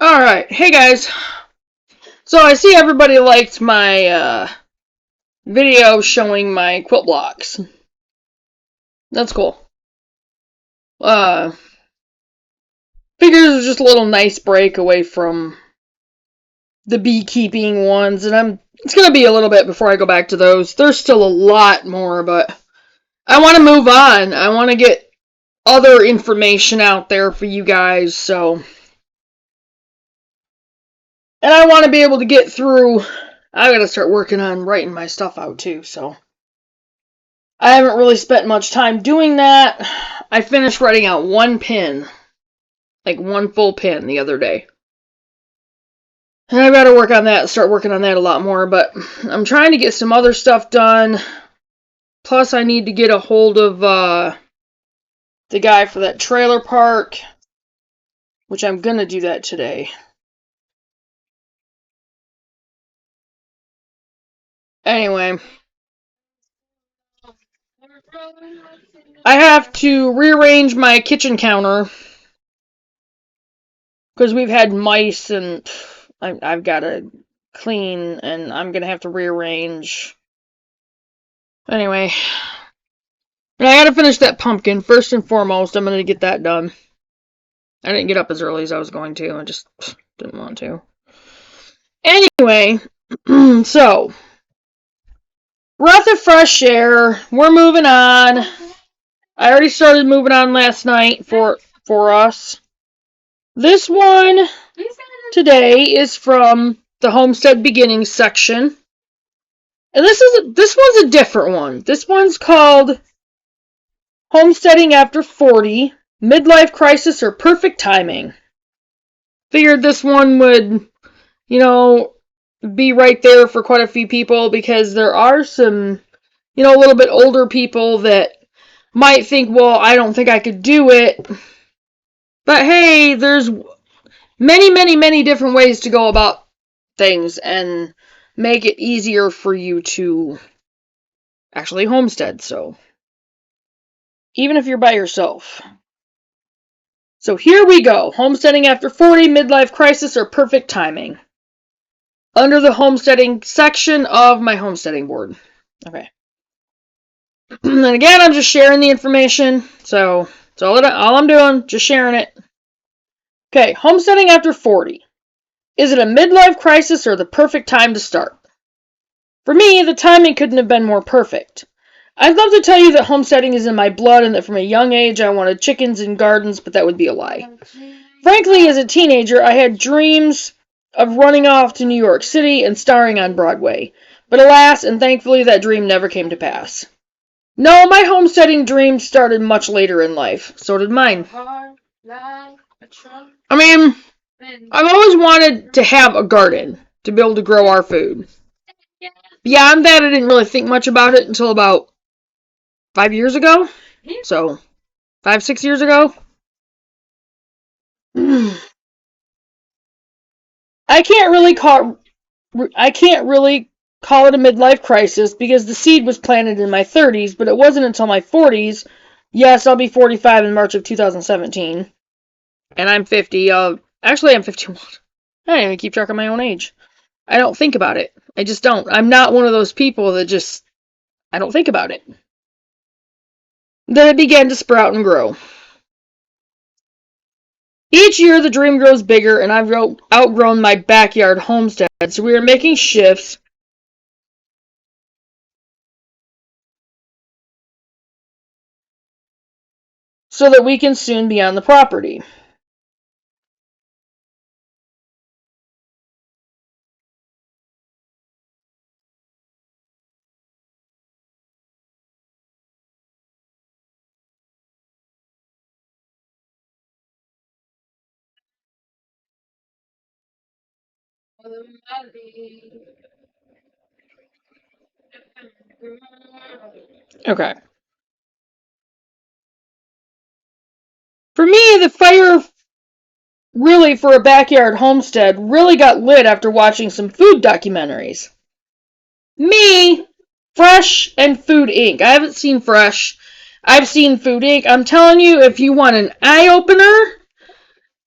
Alright, hey guys. So I see everybody liked my video showing my quilt blocks. That's cool. Figures it was just a little nice break away from the beekeeping ones, and it's gonna be a little bit before I go back to those. There's still a lot more, but I want to move on. I want to get other information out there for you guys, so. And I want to be able to get through. I gotta start working on writing my stuff out too, so. I haven't really spent much time doing that. I finished writing out one pin. Like one full pin the other day. And I've got to work on that, start working on that a lot more, but I'm trying to get some other stuff done. Plus I need to get a hold of the guy for that trailer park, which I'm gonna do that today. Anyway, I have to rearrange my kitchen counter because we've had mice and I've got to clean and I'm going to have to rearrange. Anyway, and I got to finish that pumpkin first and foremost. I'm going to get that done. I didn't get up as early as I was going to. I just didn't want to. Anyway, so breath of fresh air. We're moving on. I already started moving on last night for us. This one today is from the Homestead Beginning section. And this one's a different one. This one's called Homesteading After 40, Midlife Crisis or Perfect Timing. Figured this one would, be right there for quite a few people because there are some, a little bit older people that might think, well, I don't think I could do it. But hey, there's many, many, many different ways to go about things and make it easier for you to actually homestead, so even if you're by yourself. So here we go. Homesteading After 40, Midlife Crisis or Perfect Timing. Under the homesteading section of my homesteading board. Okay. And again, I'm just sharing the information, so that's all I'm doing, just sharing it. Okay, homesteading after 40. Is it a midlife crisis or the perfect time to start? For me, the timing couldn't have been more perfect. I'd love to tell you that homesteading is in my blood and that from a young age I wanted chickens and gardens, but that would be a lie. Frankly, as a teenager, I had dreams of running off to New York City and starring on Broadway. But alas, and thankfully, that dream never came to pass. No, my homesteading dream started much later in life. So did mine. I mean, I've always wanted to have a garden to be able to grow our food. Beyond that, I didn't really think much about it until about 5 years ago. So, 5-6 years ago. I can't really call it a midlife crisis because the seed was planted in my 30s, but it wasn't until my 40s. Yes, I'll be 45 in March of 2017. And I'm 50. Actually, I'm 51. I don't even keep track of my own age. I don't think about it. I just don't. I'm not one of those people that I don't think about it. Then it began to sprout and grow. Each year, the dream grows bigger, and I've outgrown my backyard homestead, so we are making shifts so that we can soon be on the property. Okay. For me, the fire really for a backyard homestead really got lit after watching some food documentaries. Me, Fresh and Food Inc. I haven't seen Fresh. I've seen Food Inc. I'm telling you, if you want an eye-opener,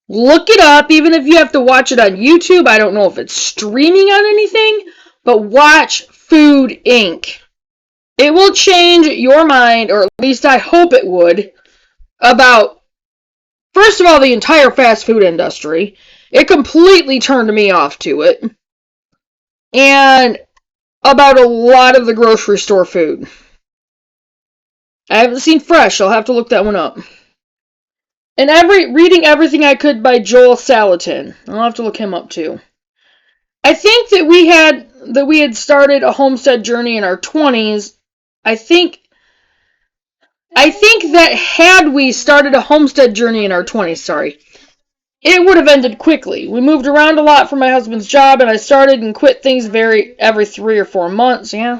Look it up, even if you have to watch it on YouTube. I don't know if it's streaming on anything, but watch Food Inc. It will change your mind, or at least I hope it would, about, first of all, the entire fast food industry. It completely turned me off to it. And about a lot of the grocery store food. I haven't seen Fresh. I'll have to look that one up. And reading everything I could by Joel Salatin. I'll have to look him up too. I think that we had started a homestead journey in our 20s. I think that had we started a homestead journey in our 20s, it would have ended quickly. We moved around a lot for my husband's job, and I started and quit things every 3 or 4 months. Yeah,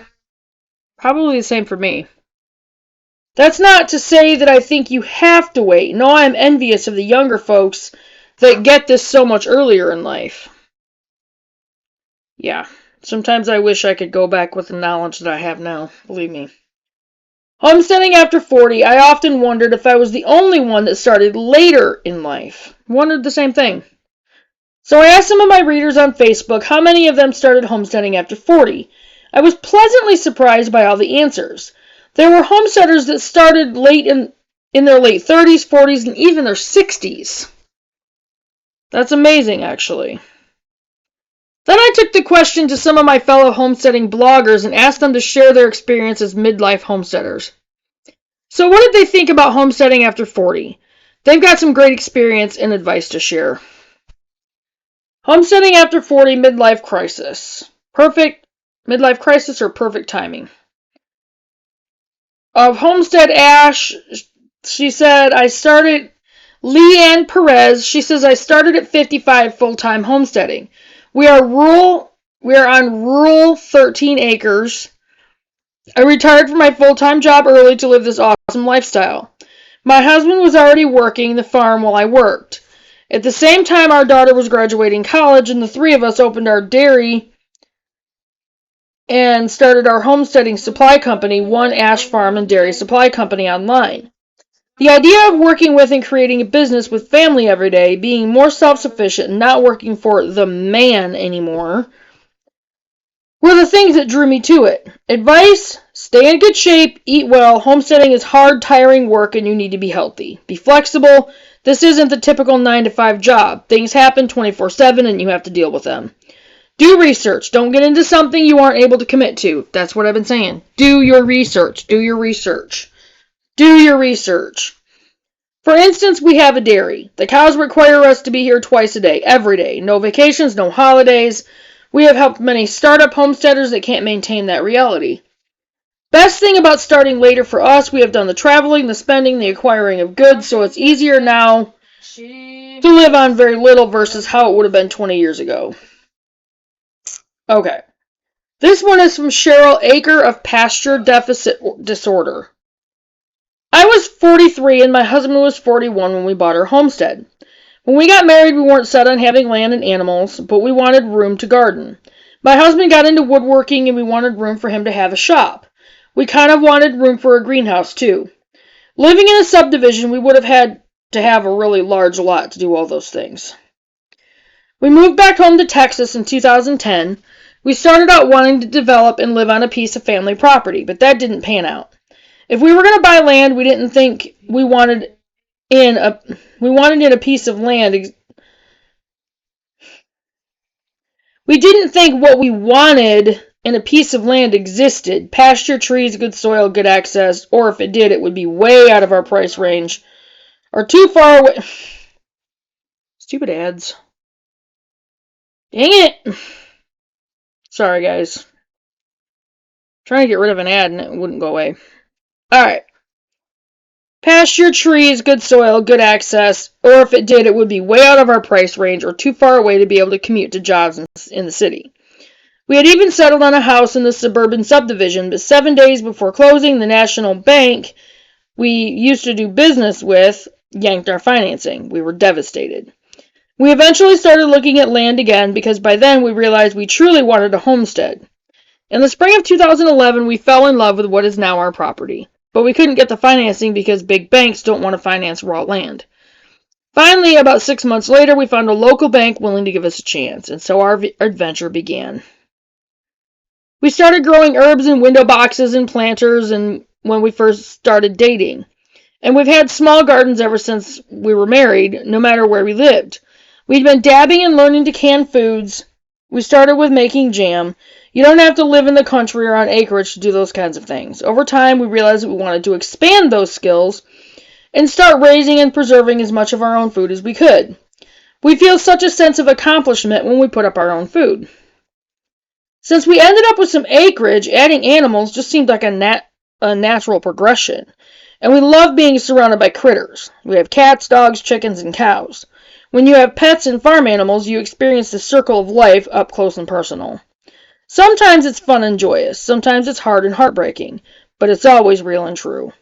probably the same for me. That's not to say that I think you have to wait. No, I'm envious of the younger folks that get this so much earlier in life. Yeah, sometimes I wish I could go back with the knowledge that I have now, believe me. Homesteading after 40, I often wondered if I was the only one that started later in life. Wondered the same thing. So I asked some of my readers on Facebook how many of them started homesteading after 40. I was pleasantly surprised by all the answers. There were homesteaders that started late in their late 30s, 40s, and even their 60s. That's amazing, actually. Then I took the question to some of my fellow homesteading bloggers and asked them to share their experience as midlife homesteaders. So what did they think about homesteading after 40? They've got some great experience and advice to share. Homesteading after 40, midlife crisis. Perfect midlife crisis or perfect timing? Of Homestead Ash, she said, Leanne Perez, she says, I started at 55 full-time homesteading. We are on rural 13 acres. I retired from my full-time job early to live this awesome lifestyle. My husband was already working the farm while I worked. At the same time, our daughter was graduating college, and the three of us opened our dairy and started our homesteading supply company, One Ash Farm and Dairy Supply Company, online. The idea of working with and creating a business with family every day, being more self-sufficient and not working for the man anymore, were the things that drew me to it. Advice: stay in good shape, eat well. Homesteading is hard, tiring work, and you need to be healthy. Be flexible. This isn't the typical 9-to-5 job. Things happen 24/7 and you have to deal with them. Do research. Don't get into something you aren't able to commit to. That's what I've been saying. Do your research. Do your research. Do your research. For instance, we have a dairy. The cows require us to be here twice a day, every day. No vacations, no holidays. We have helped many startup homesteaders that can't maintain that reality. Best thing about starting later for us, we have done the traveling, the spending, the acquiring of goods, so it's easier now to live on very little versus how it would have been 20 years ago. Okay. This one is from Cheryl, Acre of Pasture Deficit Disorder. I was 43 and my husband was 41 when we bought our homestead. When we got married, we weren't set on having land and animals, but we wanted room to garden. My husband got into woodworking and we wanted room for him to have a shop. We kind of wanted room for a greenhouse too. Living in a subdivision, we would have had to have a really large lot to do all those things. We moved back home to Texas in 2010. We started out wanting to develop and live on a piece of family property, but that didn't pan out. If we were going to buy land, we didn't think we wanted in a piece of land. We didn't think what we wanted in a piece of land existed. Pasture, trees, good soil, good access, or if it did, it would be way out of our price range or too far away. Stupid ads. Dang it. Sorry, guys. Trying to get rid of an ad and it wouldn't go away. Alright. Pasture, trees, good soil, good access, or if it did, it would be way out of our price range or too far away to be able to commute to jobs in the city. We had even settled on a house in the suburban subdivision, but 7 days before closing, the national bank we used to do business with yanked our financing. We were devastated. We eventually started looking at land again because by then we realized we truly wanted a homestead. In the spring of 2011, we fell in love with what is now our property, but we couldn't get the financing because big banks don't want to finance raw land. Finally, about 6 months later, we found a local bank willing to give us a chance, and so our adventure began. We started growing herbs in window boxes and planters and when we first started dating. And we've had small gardens ever since we were married, no matter where we lived. We'd been dabbing and learning to can foods. We started with making jam. You don't have to live in the country or on acreage to do those kinds of things. Over time, we realized that we wanted to expand those skills and start raising and preserving as much of our own food as we could. We feel such a sense of accomplishment when we put up our own food. Since we ended up with some acreage, adding animals just seemed like a natural progression. And we love being surrounded by critters. We have cats, dogs, chickens, and cows. When you have pets and farm animals, you experience the circle of life up close and personal. Sometimes it's fun and joyous. Sometimes it's hard and heartbreaking. But it's always real and true.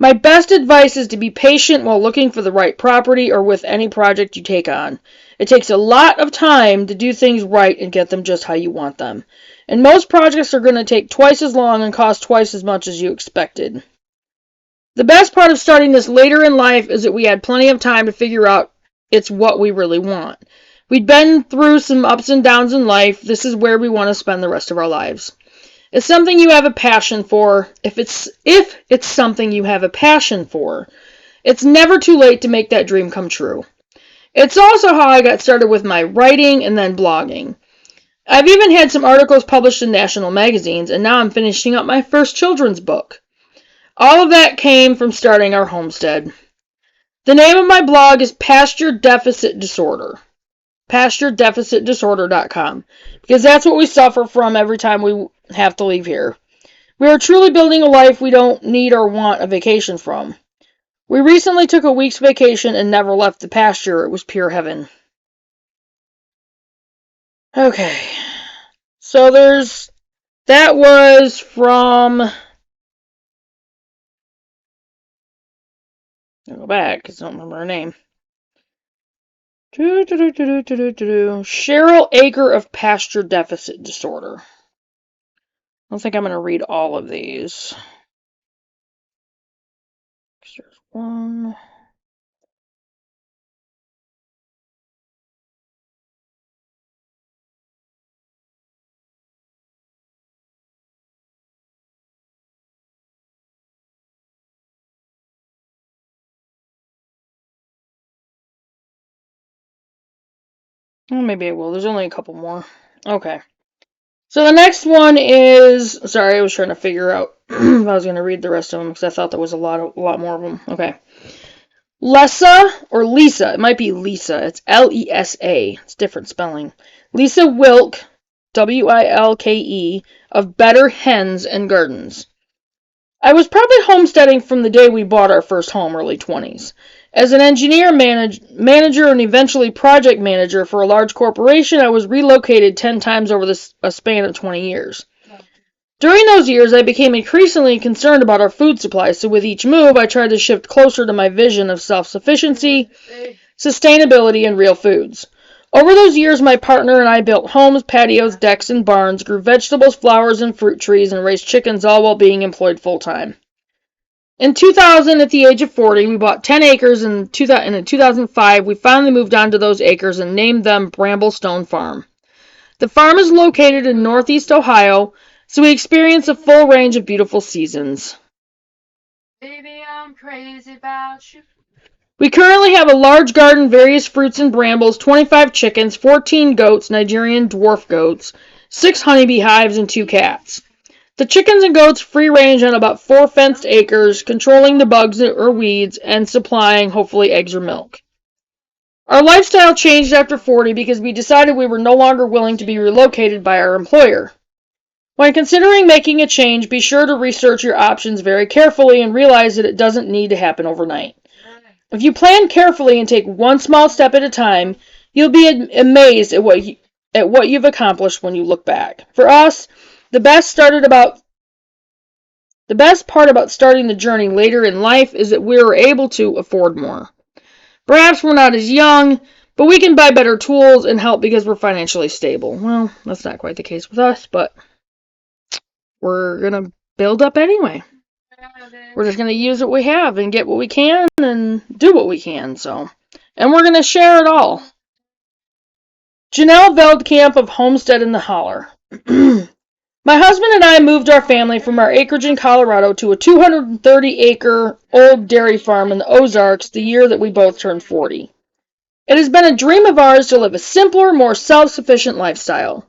My best advice is to be patient while looking for the right property or with any project you take on. It takes a lot of time to do things right and get them just how you want them. And most projects are going to take twice as long and cost twice as much as you expected. The best part of starting this later in life is that we had plenty of time to figure out it's what we really want. We'd been through some ups and downs in life. This is where we want to spend the rest of our lives. It's something you have a passion for. If it's something you have a passion for, it's never too late to make that dream come true. It's also how I got started with my writing and then blogging. I've even had some articles published in national magazines, and now I'm finishing up my first children's book. All of that came from starting our homestead. The name of my blog is Pasture Deficit Disorder. PastureDeficitDisorder.com. Because that's what we suffer from every time we have to leave here. We are truly building a life we don't need or want a vacation from. We recently took a week's vacation and never left the pasture. It was pure heaven. Okay. So that was from... I'll go back because I don't remember her name. Cheryl Aker of Pasture Deficit Disorder. I don't think I'm going to read all of these. There's one. Well, maybe I will. There's only a couple more. Okay. So the next one is... Sorry, I was trying to figure out if I was going to read the rest of them because I thought there was a lot more of them. Okay. Lisa, or Lisa. It might be Lisa. It's Lesa. It's different spelling. Lisa Wilke, Wilke, of Better Hens and Gardens. I was probably homesteading from the day we bought our first home, early 20s. As an engineer, manager, and eventually project manager for a large corporation, I was relocated 10 times over a span of 20 years. During those years, I became increasingly concerned about our food supply, so with each move, I tried to shift closer to my vision of self-sufficiency, sustainability, and real foods. Over those years, my partner and I built homes, patios, decks, and barns, grew vegetables, flowers, and fruit trees, and raised chickens, all while being employed full-time. In 2000, at the age of 40, we bought 10 acres, and in 2005, we finally moved on to those acres and named them Bramblestone Farm. The farm is located in northeast Ohio, so we experience a full range of beautiful seasons. Baby, I'm crazy about you. We currently have a large garden, various fruits and brambles, 25 chickens, 14 goats, Nigerian dwarf goats, 6 honeybee hives, and 2 cats. The chickens and goats free range on about 4 fenced acres, controlling the bugs or weeds, and supplying, hopefully, eggs or milk. Our lifestyle changed after 40 because we decided we were no longer willing to be relocated by our employer. When considering making a change, be sure to research your options very carefully and realize that it doesn't need to happen overnight. If you plan carefully and take one small step at a time, you'll be amazed at what you've accomplished when you look back. For us, the best part about starting the journey later in life is that we are able to afford more. Perhaps we're not as young, but we can buy better tools and help because we're financially stable. Well, that's not quite the case with us, but we're going to build up anyway. We're just going to use what we have and get what we can and do what we can. So, and we're going to share it all. Janelle Veldkamp of Homestead in the Holler. My husband and I moved our family from our acreage in Colorado to a 230-acre old dairy farm in the Ozarks the year that we both turned 40. It has been a dream of ours to live a simpler, more self-sufficient lifestyle.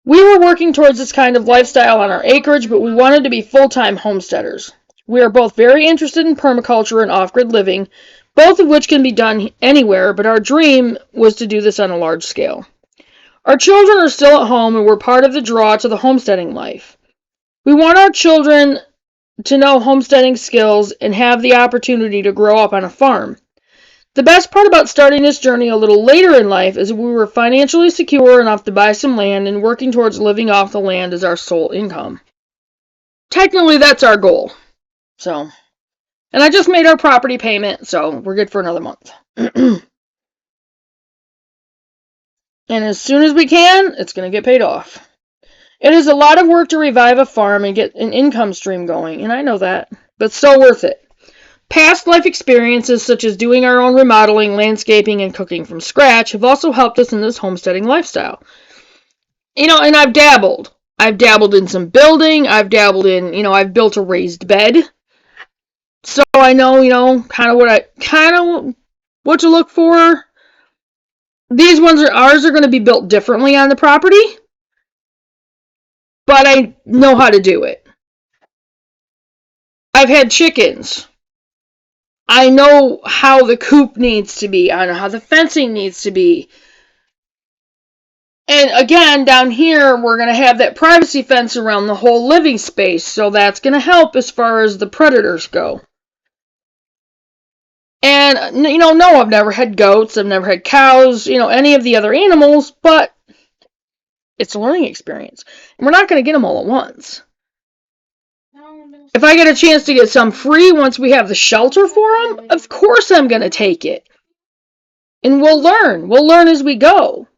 We were working towards this kind of lifestyle on our acreage, but we wanted to be full-time homesteaders. We are both very interested in permaculture and off-grid living, both of which can be done anywhere, but our dream was to do this on a large scale. Our children are still at home, and we're part of the draw to the homesteading life. We want our children to know homesteading skills and have the opportunity to grow up on a farm. The best part about starting this journey a little later in life is we were financially secure enough to buy some land and working towards living off the land as our sole income. Technically, that's our goal. And I just made our property payment, so we're good for another month. And as soon as we can, it's going to get paid off. It is a lot of work to revive a farm and get an income stream going, and I know that, but so worth it. Past life experiences such as doing our own remodeling, landscaping, and cooking from scratch have also helped us in this homesteading lifestyle. And I've dabbled. I've dabbled in some building. I've dabbled in, I've built a raised bed. So I know, kind of what to look for. These ours are going to be built differently on the property, but I know how to do it. I've had chickens. I know how the coop needs to be. I know how the fencing needs to be. And again, down here, we're going to have that privacy fence around the whole living space, so that's going to help as far as the predators go. And, no, I've never had goats, I've never had cows, any of the other animals, but it's a learning experience. And we're not going to get them all at once. If I get a chance to get some free once we have the shelter for them, of course I'm going to take it. And we'll learn. We'll learn as we go.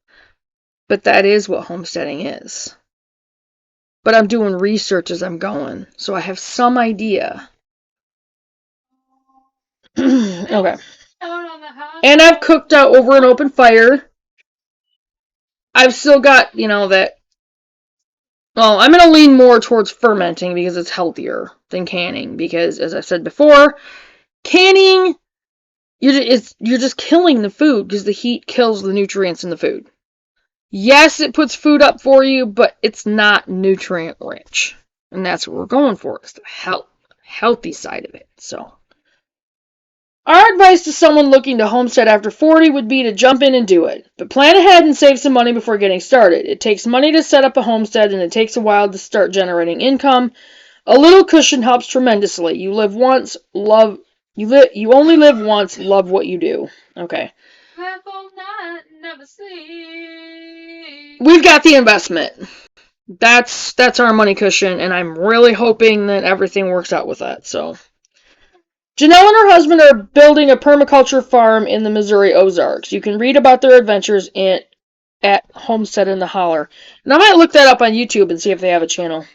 But that is what homesteading is. But I'm doing research as I'm going, so I have some idea. Okay. And I've cooked out over an open fire. I've still got, that. Well, I'm going to lean more towards fermenting because it's healthier than canning. Because, as I said before, canning, you're just killing the food because the heat kills the nutrients in the food. Yes, it puts food up for you, but it's not nutrient rich. And that's what we're going for, is the healthy side of it. So, our advice to someone looking to homestead after 40 would be to jump in and do it. But plan ahead and save some money before getting started. It takes money to set up a homestead, and it takes a while to start generating income. A little cushion helps tremendously. You live once, you only live once, love what you do. Okay. We've got the investment. That's our money cushion, and I'm really hoping that everything works out with that. So, Janelle and her husband are building a permaculture farm in the Missouri Ozarks. You can read about their adventures at Homestead in the Holler. And I might look that up on YouTube and see if they have a channel.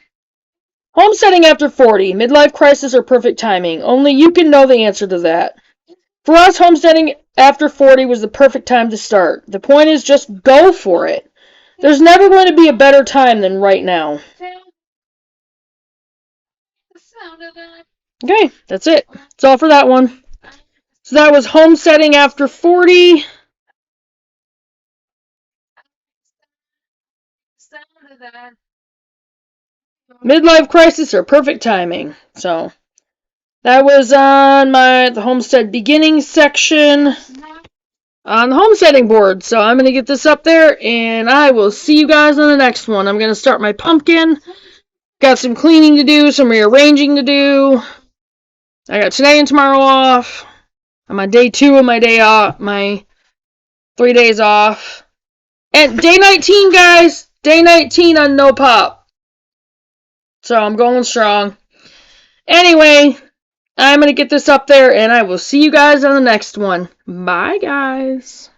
Homesteading after 40. Midlife crisis or perfect timing. Only you can know the answer to that. For us, homesteading after 40 was the perfect time to start. The point is just go for it. There's never going to be a better time than right now. Okay, that's it. That's all for that one. So that was homesteading after 40. Midlife crisis or perfect timing. So that was on the homestead beginning section on the homesteading board. So I'm going to get this up there, and I will see you guys on the next one. I'm going to start my pumpkin. Got some cleaning to do, some rearranging to do. I got today and tomorrow off. On my day 2 of my day off, my 3 days off. And day 19, guys. Day 19 on No Pop. So I'm going strong. Anyway, I'm going to get this up there, and I will see you guys on the next one. Bye, guys.